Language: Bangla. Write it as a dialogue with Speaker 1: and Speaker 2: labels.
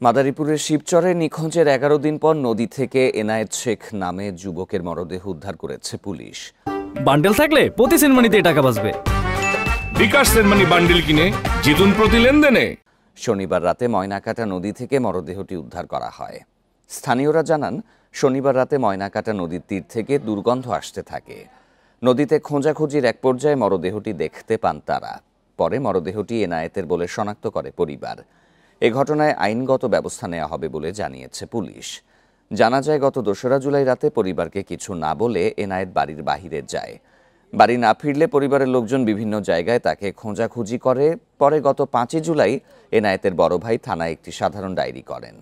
Speaker 1: মাদারীপুরের শিবচরে নিখোঁজের ১১ দিন পর নদী থেকে এনায়েত শেখ নামে যুবকের মরদেহ উদ্ধার করেছে পুলিশ।
Speaker 2: বান্ডেল থাকলে প্রতি সেনমানিতে টাকা বাঁচবে।
Speaker 3: বিকাশ সেনমানি বান্ডেল কিনে জিতুন প্রতি লেনদেনে।
Speaker 1: শনিবার রাতে ময়নাকাটা নদী থেকে মরদেহটি উদ্ধার করা হয়। স্থানীয়রা জানান, শনিবার রাতে ময়নাকাটা নদীর তীর থেকে দুর্গন্ধ আসতে থাকে। নদীতে খোঁজাখুঁজির এক পর্যায়ে মরদেহটি দেখতে পান তারা। পরে মরদেহটি এনায়েতের বলে শনাক্ত করে পরিবার। এ ঘটনায় আইনগত ব্যবস্থা নেওয়া হবে বলে জানিয়েছে পুলিশ। জানা যায়, গত ২রা জুলাই রাতে পরিবারকে কিছু না বলে এনায়েত বাড়ির বাহিরে যায়। বাড়ি না ফিরলে পরিবারের লোকজন বিভিন্ন জায়গায় তাকে খোঁজাখুঁজি করে। পরে গত ৫ই জুলাই এনায়েতের বড় ভাই থানায় একটি সাধারণ ডায়েরি করেন।